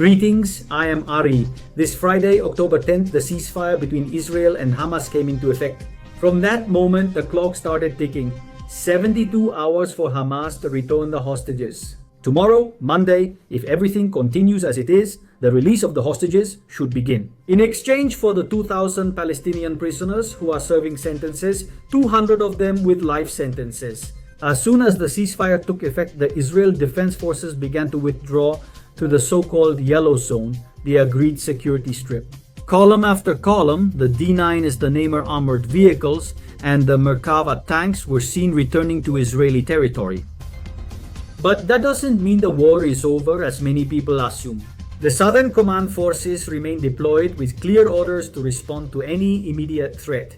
Greetings, I am Ari. This Friday, October 10th, the ceasefire between Israel and Hamas came into effect. From that moment, the clock started ticking. 72 hours for Hamas to return the hostages. Tomorrow, Monday, if everything continues as it is, the release of the hostages should begin. In exchange for the 2,000 Palestinian prisoners who are serving sentences, 200 of them with life sentences. As soon as the ceasefire took effect, the Israel Defense Forces began to withdraw to the so-called Yellow Zone, the agreed security strip. Column after column, the D9 is the Nemer armored vehicles and the Merkava tanks were seen returning to Israeli territory. But that doesn't mean the war is over as many people assume. The Southern Command forces remain deployed with clear orders to respond to any immediate threat.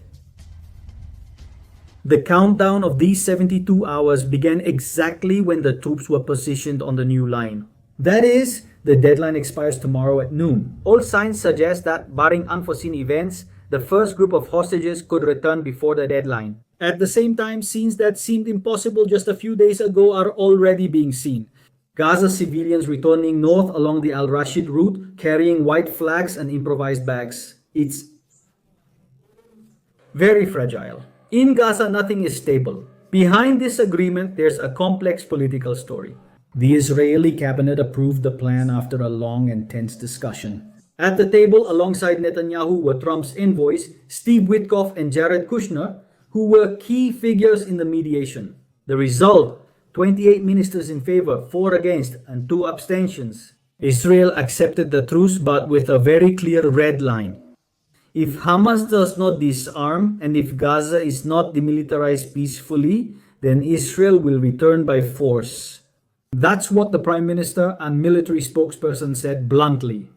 The countdown of these 72 hours began exactly when the troops were positioned on the new line. That is, the deadline expires tomorrow at noon. All signs suggest that, barring unforeseen events, the first group of hostages could return before the deadline. At the same time, scenes that seemed impossible just a few days ago are already being seen. Gaza civilians returning north along the Al-Rashid route, carrying white flags and improvised bags. It's very fragile. In Gaza, nothing is stable. Behind this agreement, there's a complex political story. The Israeli cabinet approved the plan after a long and tense discussion. At the table alongside Netanyahu were Trump's envoys, Steve Witkoff and Jared Kushner, who were key figures in the mediation. The result, 28 ministers in favor, 4 against, and 2 abstentions. Israel accepted the truce, but with a very clear red line. If Hamas does not disarm and if Gaza is not demilitarized peacefully, then Israel will return by force. That's what the Prime Minister and military spokesperson said bluntly.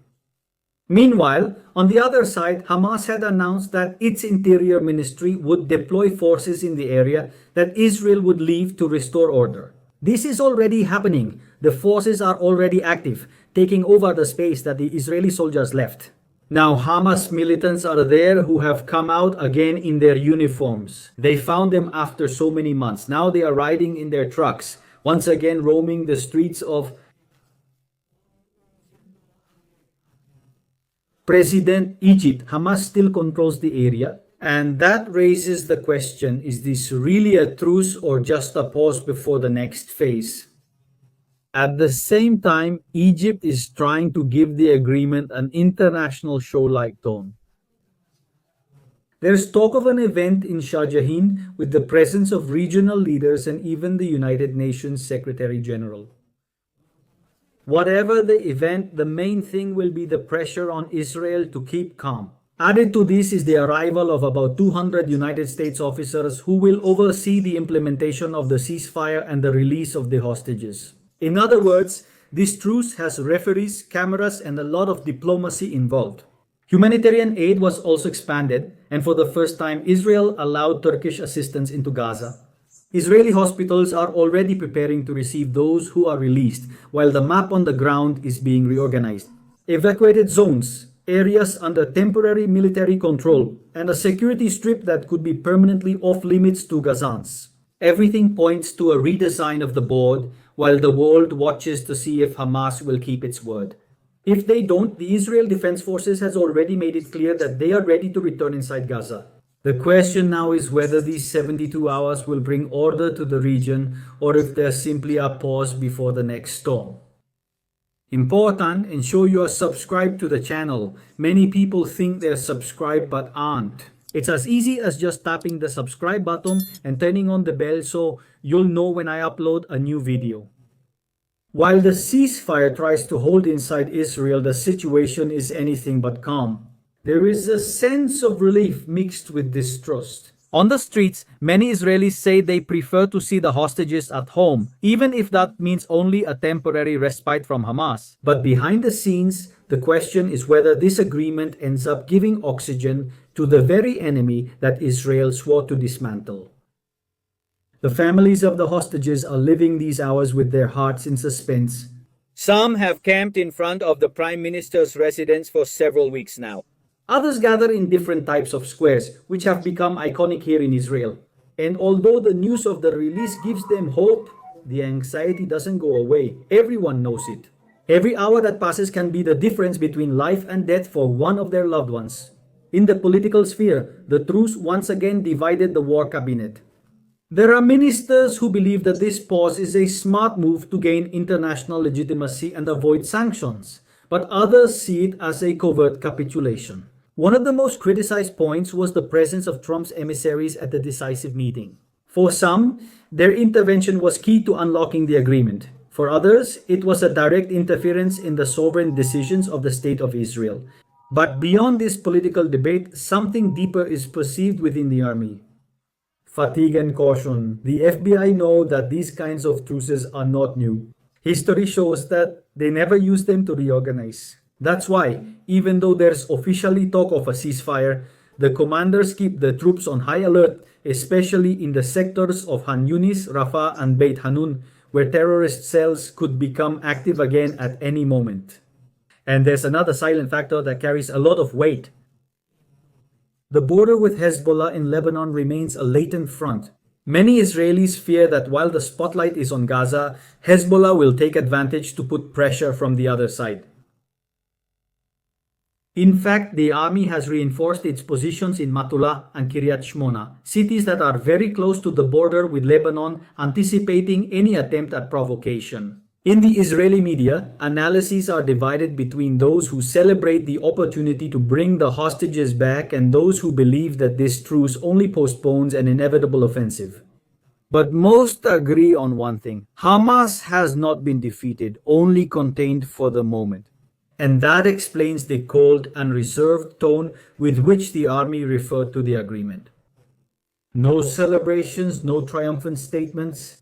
Meanwhile, on the other side, Hamas had announced that its interior ministry would deploy forces in the area that Israel would leave to restore order. This is already happening. The forces are already active, taking over the space that the Israeli soldiers left. Now Hamas militants are there who have come out again in their uniforms. They found them after so many months. Now they are riding in their trucks, once again roaming the streets of President Egypt. Hamas still controls the area, and that raises the question, is this really a truce or just a pause before the next phase? At the same time, Egypt is trying to give the agreement an international show-like tone. There's talk of an event in Sharjah with the presence of regional leaders and even the United Nations Secretary General. Whatever the event, the main thing will be the pressure on Israel to keep calm. Added to this is the arrival of about 200 United States officers who will oversee the implementation of the ceasefire and the release of the hostages. In other words, this truce has referees, cameras, and a lot of diplomacy involved. Humanitarian aid was also expanded, and for the first time, Israel allowed Turkish assistance into Gaza. Israeli hospitals are already preparing to receive those who are released, while the map on the ground is being reorganized. Evacuated zones, areas under temporary military control, and a security strip that could be permanently off-limits to Gazans. Everything points to a redesign of the board, while the world watches to see if Hamas will keep its word. If they don't, the Israel Defense Forces has already made it clear that they are ready to return inside Gaza. The question now is whether these 72 hours will bring order to the region or if they're simply a pause before the next storm. Important, ensure you are subscribed to the channel. Many people think they're subscribed but aren't. It's as easy as just tapping the subscribe button and turning on the bell so you'll know when I upload a new video. While the ceasefire tries to hold inside Israel, the situation is anything but calm. There is a sense of relief mixed with distrust. On the streets, many Israelis say they prefer to see the hostages at home, even if that means only a temporary respite from Hamas. But behind the scenes, the question is whether this agreement ends up giving oxygen to the very enemy that Israel swore to dismantle. The families of the hostages are living these hours with their hearts in suspense. Some have camped in front of the Prime Minister's residence for several weeks now. Others gather in different types of squares, which have become iconic here in Israel. And although the news of the release gives them hope, the anxiety doesn't go away. Everyone knows it. Every hour that passes can be the difference between life and death for one of their loved ones. In the political sphere, the truce once again divided the war cabinet. There are ministers who believe that this pause is a smart move to gain international legitimacy and avoid sanctions, but others see it as a covert capitulation. One of the most criticized points was the presence of Trump's emissaries at the decisive meeting. For some, their intervention was key to unlocking the agreement. For others, it was a direct interference in the sovereign decisions of the State of Israel. But beyond this political debate, something deeper is perceived within the army. Fatigue and caution. The FBI know that these kinds of truces are not new. History shows that they never use them to reorganize. That's why, even though there's officially talk of a ceasefire, the commanders keep the troops on high alert, especially in the sectors of Han Yunis, Rafah, and Beit Hanun, where terrorist cells could become active again at any moment. And there's another silent factor that carries a lot of weight. The border with Hezbollah in Lebanon remains a latent front. Many Israelis fear that while the spotlight is on Gaza, Hezbollah will take advantage to put pressure from the other side. In fact, the army has reinforced its positions in Matula and Kiryat Shmona, cities that are very close to the border with Lebanon, anticipating any attempt at provocation. In the Israeli media, analyses are divided between those who celebrate the opportunity to bring the hostages back and those who believe that this truce only postpones an inevitable offensive. But most agree on one thing: Hamas has not been defeated, only contained for the moment. And that explains the cold and reserved tone with which the army referred to the agreement. No celebrations, no triumphant statements.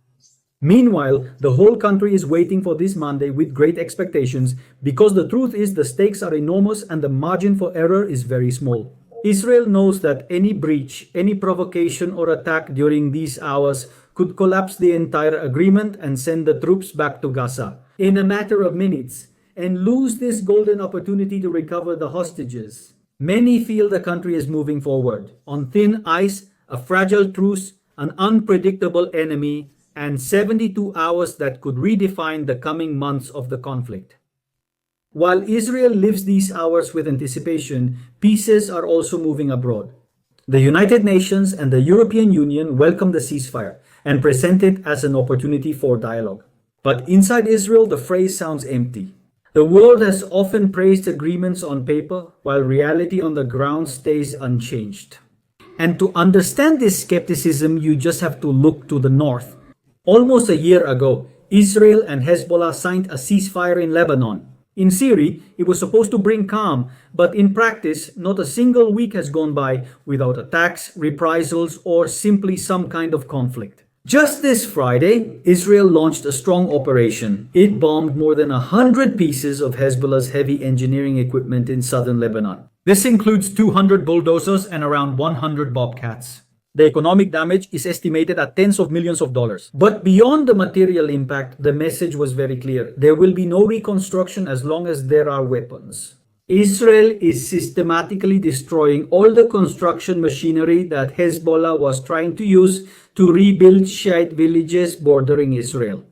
Meanwhile, the whole country is waiting for this Monday with great expectations, because the truth is the stakes are enormous and the margin for error is very small. Israel knows that any breach, any provocation or attack during these hours could collapse the entire agreement and send the troops back to Gaza in a matter of minutes, and lose this golden opportunity to recover the hostages. Many feel the country is moving forward on thin ice, a fragile truce, an unpredictable enemy, and 72 hours that could redefine the coming months of the conflict. While Israel lives these hours with anticipation, pieces are also moving abroad. The United Nations and the European Union welcome the ceasefire and present it as an opportunity for dialogue. But inside Israel, the phrase sounds empty. The world has often praised agreements on paper, while reality on the ground stays unchanged. And to understand this skepticism, you just have to look to the north. Almost a year ago, Israel and Hezbollah signed a ceasefire in Lebanon. In theory, it was supposed to bring calm, but in practice, not a single week has gone by without attacks, reprisals, or simply some kind of conflict. Just this Friday, Israel launched a strong operation. It bombed more than 100 pieces of Hezbollah's heavy engineering equipment in southern Lebanon. This includes 200 bulldozers and around 100 bobcats. The economic damage is estimated at tens of millions of dollars. But beyond the material impact, the message was very clear. There will be no reconstruction as long as there are weapons. Israel is systematically destroying all the construction machinery that Hezbollah was trying to use to rebuild Shiite villages bordering Israel.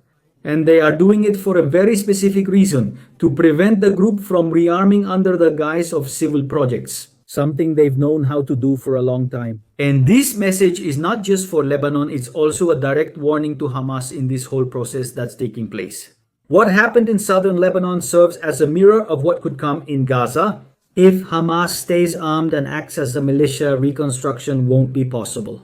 And they are doing it for a very specific reason: to prevent the group from rearming under the guise of civil projects, something they've known how to do for a long time. And this message is not just for Lebanon, it's also a direct warning to Hamas in this whole process that's taking place. What happened in southern Lebanon serves as a mirror of what could come in Gaza. If Hamas stays armed and acts as a militia, reconstruction won't be possible.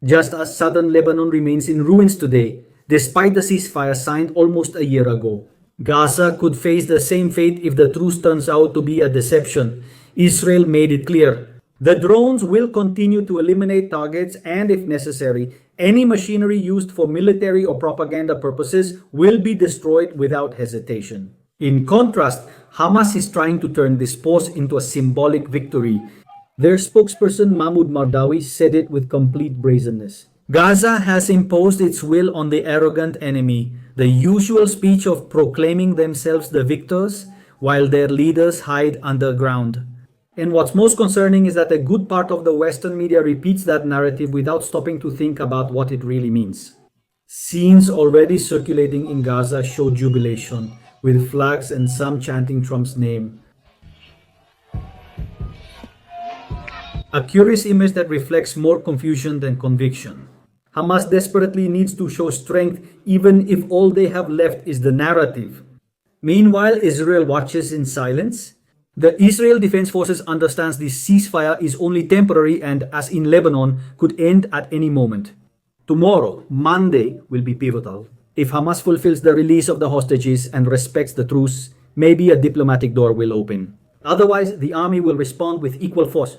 Just as southern Lebanon remains in ruins today, despite the ceasefire signed almost a year ago. Gaza could face the same fate if the truce turns out to be a deception. Israel made it clear. The drones will continue to eliminate targets, and if necessary, any machinery used for military or propaganda purposes will be destroyed without hesitation. In contrast, Hamas is trying to turn this pause into a symbolic victory. Their spokesperson Mahmoud Mardawi said it with complete brazenness. Gaza has imposed its will on the arrogant enemy, the usual speech of proclaiming themselves the victors while their leaders hide underground. And what's most concerning is that a good part of the Western media repeats that narrative without stopping to think about what it really means. Scenes already circulating in Gaza show jubilation. with flags and some chanting Trump's name. A curious image that reflects more confusion than conviction. Hamas desperately needs to show strength even if all they have left is the narrative. Meanwhile, Israel watches in silence. The Israel Defense Forces understands this ceasefire is only temporary and, as in Lebanon, could end at any moment. Tomorrow, Monday, will be pivotal. If Hamas fulfills the release of the hostages and respects the truce, maybe a diplomatic door will open. Otherwise, the army will respond with equal force.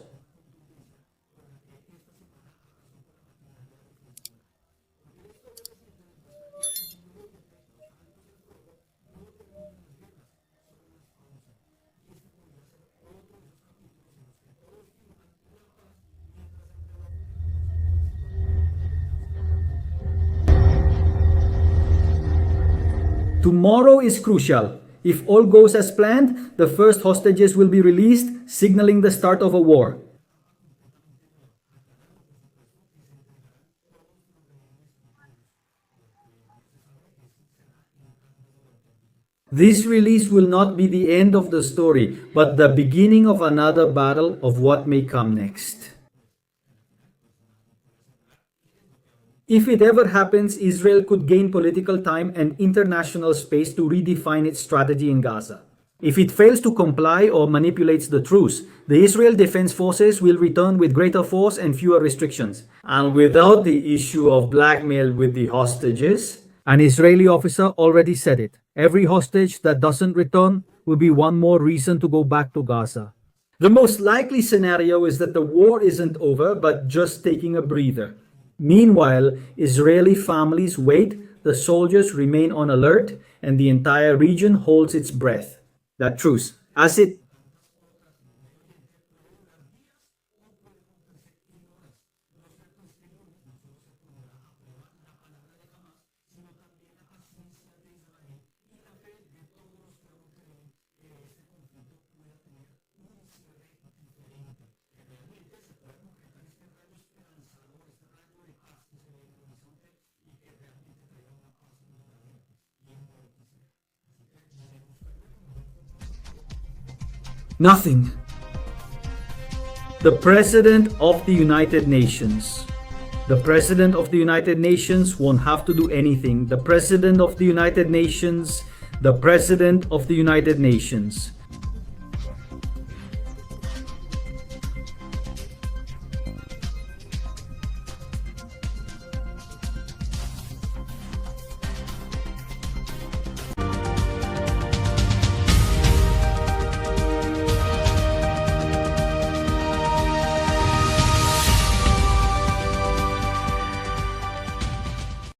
Tomorrow is crucial. If all goes as planned, the first hostages will be released, signaling the start of a war. This release will not be the end of the story, but the beginning of another battle of what may come next. If it ever happens, Israel could gain political time and international space to redefine its strategy in Gaza. If it fails to comply or manipulates the truce, the Israel Defense Forces will return with greater force and fewer restrictions. And without the issue of blackmail with the hostages, an Israeli officer already said it. Every hostage that doesn't return will be one more reason to go back to Gaza. The most likely scenario is that the war isn't over, but just taking a breather. Meanwhile, Israeli families wait, the soldiers remain on alert, and the entire region holds its breath. That truce, as it nothing. The President of the United Nations. The President of the United Nations won't have to do anything. The President of the United Nations. The President of the United Nations.